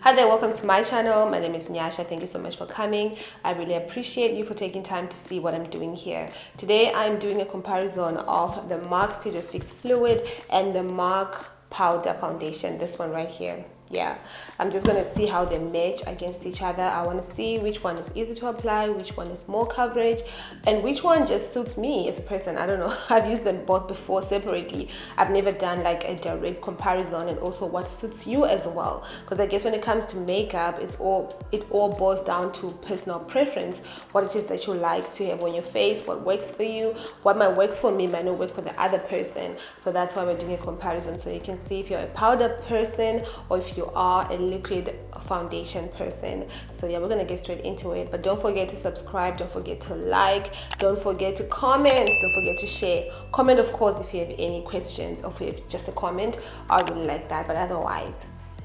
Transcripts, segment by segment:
Hi there, welcome to my channel. My name is Nyasha. Thank you so much for coming. I really appreciate you for taking time to see what I'm doing here. Today I'm doing a comparison of the MAC Studio Fix Fluid and the MAC Powder Foundation, this one right here. Yeah, I'm just gonna see how they match against each other. I want to see which one is easy to apply, which one is more coverage, and which one just suits me as a person. I don't know. I've used them both before separately. I've never done like a direct comparison, and also what suits you as well, because I guess when it comes to makeup, it all boils down to personal preference, what it is that you like to have on your face, what works for you, what might work for me might not work for the other person. So that's why we're doing a comparison, so you can see if you're a powder person or if you are a liquid foundation person. So yeah, we're gonna get straight into it, but don't forget to subscribe, don't forget to like, don't forget to comment, don't forget to share. Comment, of course, if you have any questions or if you have just a comment. I really like that, but otherwise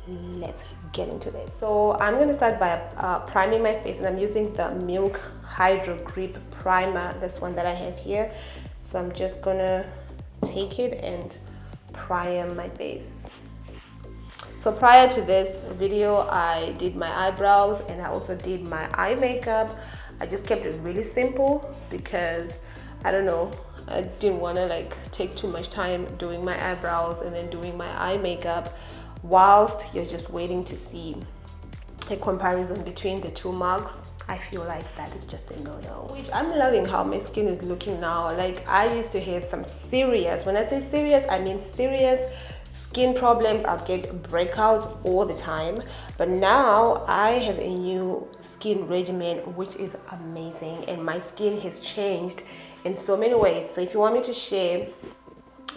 let's get into this. So I'm going to start by priming my face, and I'm using the Milk Hydro Grip Primer, this one that I have here. So I'm just gonna take it and prime my face. So prior to this video, I did my eyebrows and I also did my eye makeup. I just kept it really simple because I don't know, I didn't want to like take too much time doing my eyebrows and then doing my eye makeup whilst you're just waiting to see a comparison between the two marks. I feel like that is just a no-no. Which I'm loving how my skin is looking now. Like, I used to have some serious, when I say serious, I mean serious skin problems. I'd get breakouts all the time, but now I have a new skin regimen which is amazing, and my skin has changed in so many ways. So if you want me to share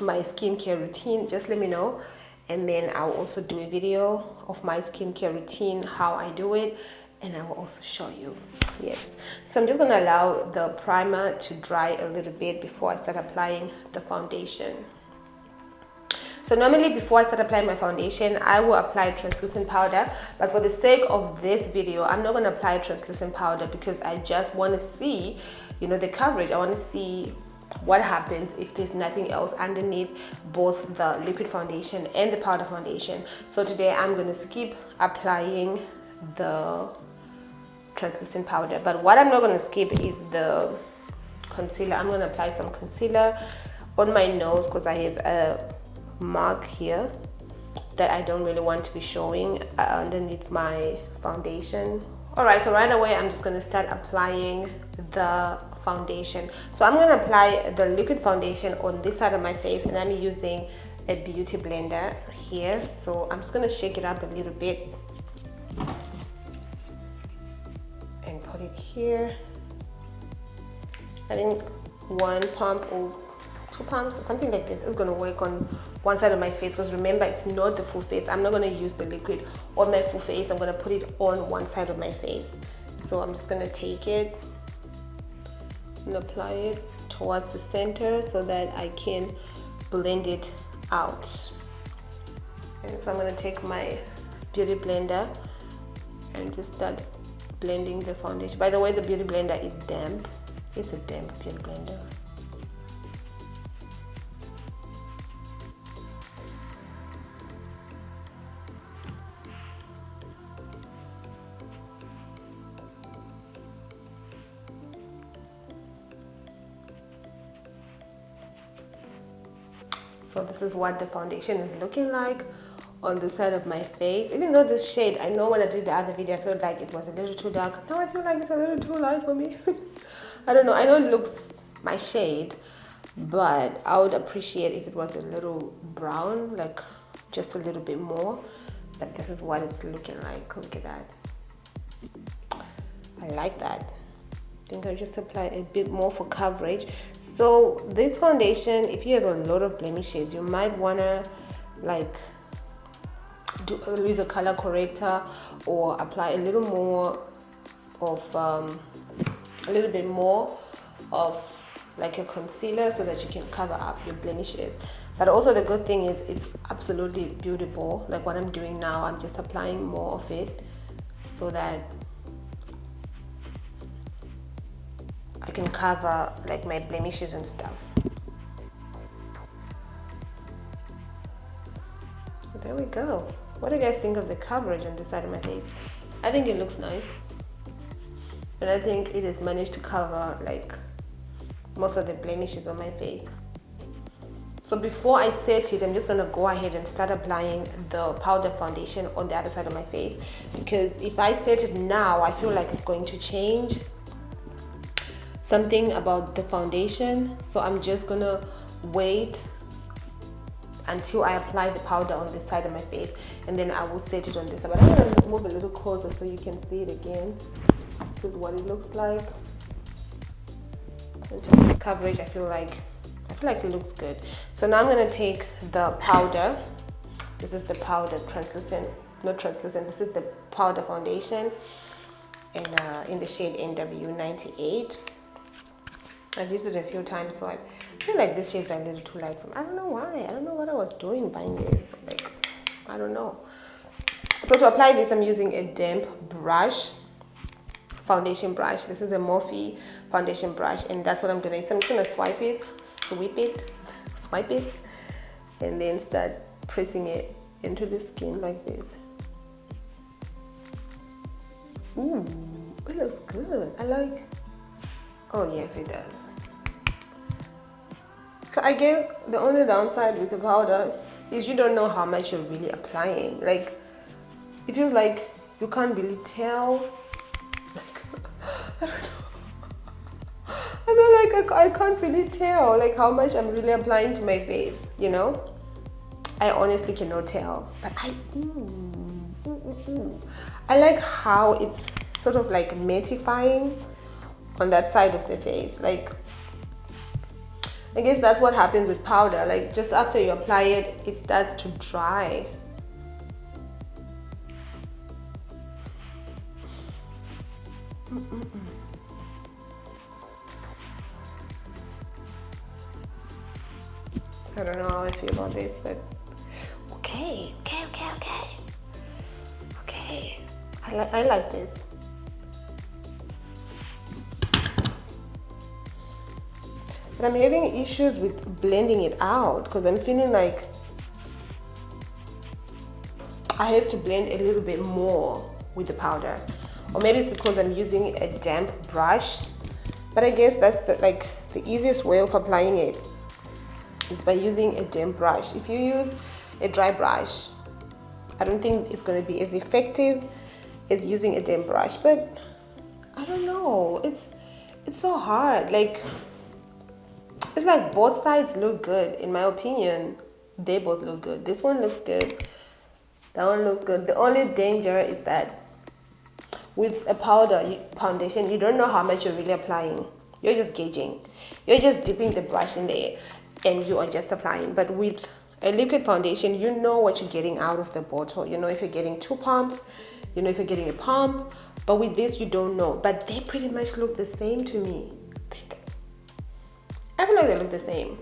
my skincare routine, just let me know, and then I'll also do a video of my skincare routine, how I do it, and I will also show you. Yes, so I'm just going to allow the primer to dry a little bit before I start applying the foundation. So normally before I start applying my foundation, I will apply translucent powder, but for the sake of this video, I'm not going to apply translucent powder because I just want to see, you know, the coverage. I want to see what happens if there's nothing else underneath both the liquid foundation and the powder foundation. So today I'm going to skip applying the translucent powder, but what I'm not going to skip is the concealer. I'm going to apply some concealer on my nose because I have a mark here that I don't really want to be showing underneath my foundation. All right, so right away I'm just going to start applying the foundation. So I'm going to apply the liquid foundation on this side of my face, and I'm using a beauty blender here. So I'm just going to shake it up a little bit and put it here. I think one pump or two pumps or something like this is going to work on one side of my face, because remember, it's not the full face. I'm not going to use the liquid on my full face. I'm going to put it on one side of my face. So I'm just going to take it and apply it towards the center so that I can blend it out. And so I'm going to take my beauty blender and just start blending the foundation. By the way, the beauty blender is damp. It's a damp beauty blender. So this is what the foundation is looking like on the side of my face. Even though this shade, I know when I did the other video, I felt like it was a little too dark. Now I feel like it's a little too light for me. I don't know. I know it looks my shade, but I would appreciate if it was a little brown, like just a little bit more. But this is what it's looking like. Look at that. I like that. I think I'll just apply a bit more for coverage. So this foundation, if you have a lot of blemishes, you might want to like use a color corrector or apply a little more of a little bit more of like a concealer so that you can cover up your blemishes. But also the good thing is it's absolutely beautiful. Like what I'm doing now, I'm just applying more of it so that I can cover like my blemishes and stuff. So there we go. What do you guys think of the coverage on this side of my face? I think it looks nice, and I think it has managed to cover like most of the blemishes on my face. So before I set it, I'm just gonna go ahead and start applying the powder foundation on the other side of my face, because if I set it now, I feel like it's going to change something about the foundation. So I'm just gonna wait until I apply the powder on this side of my face, and then I will set it on this side. But I'm gonna move a little closer so you can see it again. This is what it looks like. In terms of coverage, I feel like it looks good. So now I'm gonna take the powder. This is the powder, translucent, not translucent. This is the powder foundation, and in the shade NW98. I've used it a few times, so I feel like this shade's a little too light for me. I don't know why. I don't know what I was doing buying this. Like, I don't know. So to apply this, I'm using a damp brush, foundation brush. This is a Morphe foundation brush, and that's what I'm gonna use. So I'm just gonna swipe it, and then start pressing it into the skin like this. Ooh, it looks good. I like. Oh yes, it does. So I guess the only downside with the powder is you don't know how much you're really applying. Like, it feels like you can't really tell. Like, I don't know. I feel like I can't really tell like how much I'm really applying to my face, you know? I honestly cannot tell. But I like how it's sort of like mattifying on that side of the face. Like, I guess that's what happens with powder. Like, just after you apply it, it starts to dry. I don't know how I feel about this, but okay. I like this. But I'm having issues with blending it out because I'm feeling like I have to blend a little bit more with the powder. Or maybe it's because I'm using a damp brush. But I guess that's the easiest way of applying it is by using a damp brush. If you use a dry brush, I don't think it's going to be as effective as using a damp brush. But I don't know, it's so hard. Like, it's like both sides look good. In my opinion, they both look good. This one looks good, that one looks good. The only danger is that with a powder foundation, you don't know how much you're really applying. You're just gauging. You're just dipping the brush in there and you are just applying. But with a liquid foundation, you know what you're getting out of the bottle. You know if you're getting 2 pumps, you know if you're getting a pump. But with this, you don't know. But they pretty much look the same to me. I feel like they look the same.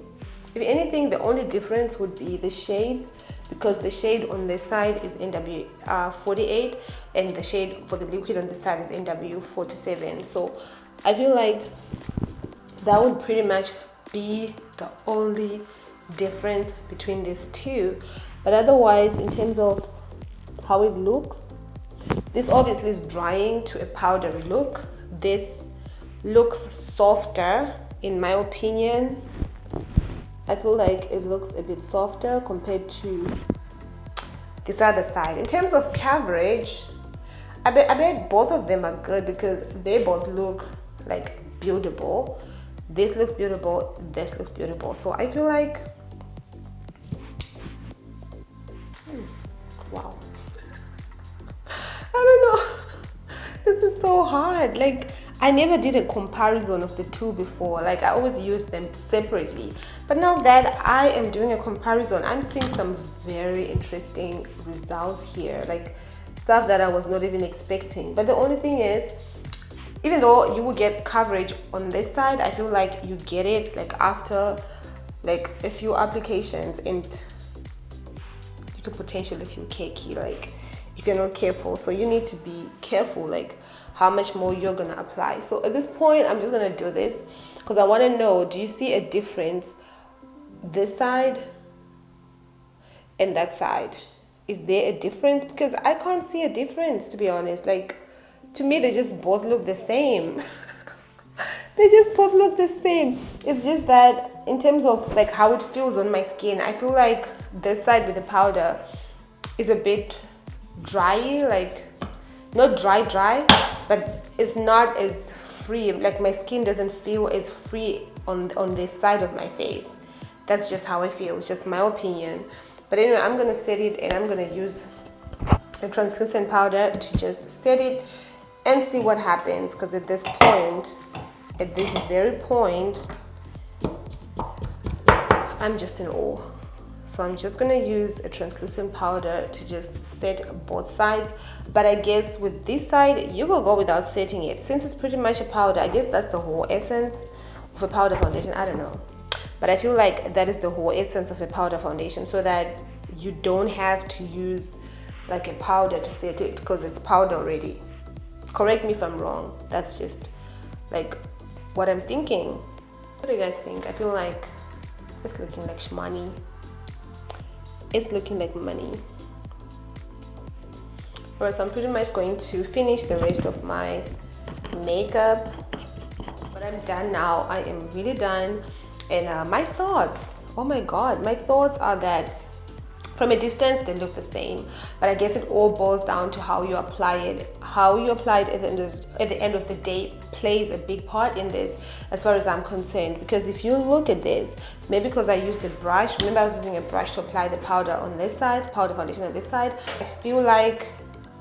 If anything, the only difference would be the shades, because the shade on this side is NW48 and the shade for the liquid on this side is NW47. So I feel like that would pretty much be the only difference between these two. But otherwise, in terms of how it looks, this obviously is drying to a powdery look. This looks softer, in my opinion. I feel like it looks a bit softer compared to this other side. In terms of coverage, I bet both of them are good because they both look like beautiful. This looks beautiful, this looks beautiful. So I feel like, wow. I don't know. This is so hard. Like, I never did a comparison of the two before. Like, I always used them separately. But now that I am doing a comparison, I'm seeing some very interesting results here. Like, stuff that I was not even expecting. But the only thing is, even though you will get coverage on this side, I feel like you get it like after like a few applications, and you could potentially feel cakey, like if you're not careful. So you need to be careful like how much more you're gonna apply. So at this point, I'm just gonna do this because I want to know, do you see a difference this side and that side? is there a difference? Because I can't see a difference, to be honest. Like, to me, they just both look the same. They just both look the same. It's just that in terms of like how it feels on my skin, I feel like this side with the powder is a bit dry, like not dry, but it's not as free. Like my skin doesn't feel as free on this side of my face. That's just how I feel. It's just my opinion. But anyway, I'm gonna set it, and I'm gonna use a translucent powder to just set it and see what happens. Because at this very point, I'm just in awe. So I'm just gonna use a translucent powder to just set both sides. But I guess with this side, you will go without setting it. Since it's pretty much a powder, I guess that's the whole essence of a powder foundation. I don't know. But I feel like that is the whole essence of a powder foundation, so that you don't have to use like a powder to set it because it's powder already. Correct me if I'm wrong. That's just like what I'm thinking. What do you guys think? I feel like it's looking like money. It's looking like money. Alright, so I'm pretty much going to finish the rest of my makeup. But I'm done now. I am really done. And my thoughts, oh my god, my thoughts are that from a distance they look the same, but I guess it all boils down to how you apply it. How you apply it at the end of the day plays a big part in this, as far as I'm concerned. Because if you look at this, maybe because I used the brush, remember I was using a brush to apply the powder on this side, powder foundation on this side, I feel like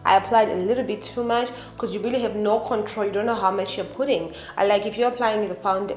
I applied a little bit too much, because you really have no control. You don't know how much you're putting. Like if you're applying the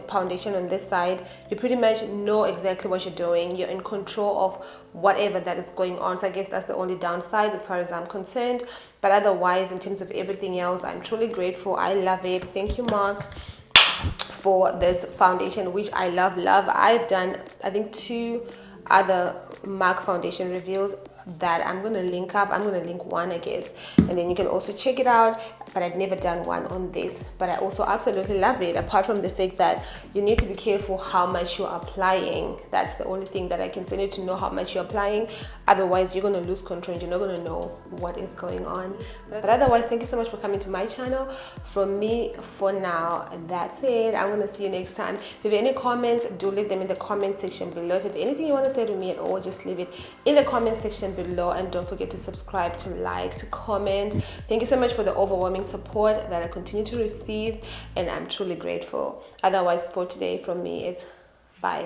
foundation on this side, you pretty much know exactly what you're doing. You're in control of whatever that is going on. So I guess that's the only downside as far as I'm concerned. But otherwise, in terms of everything else, I'm truly grateful. I love it. Thank you, Mark, for this foundation, which I love. I've done, I think, 2 other MAC foundation reviews that I'm gonna link up. I'm gonna link one, I guess, and then you can also check it out. But I've never done one on this, but I also absolutely love it. Apart from the fact that you need to be careful how much you're applying. That's the only thing that I can say. You need to know how much you're applying, otherwise you're gonna lose control and you're not gonna know what is going on. But otherwise, thank you so much for coming to my channel. From me for now, that's it. I'm gonna see you next time. If you have any comments, do leave them in the comment section below. If you have anything you want to say to me at all, just leave it in the comment section below, and don't forget to subscribe, to like, to comment. Thank you so much for the overwhelming support that I continue to receive, and I'm truly grateful. Otherwise, for today, from me, it's bye.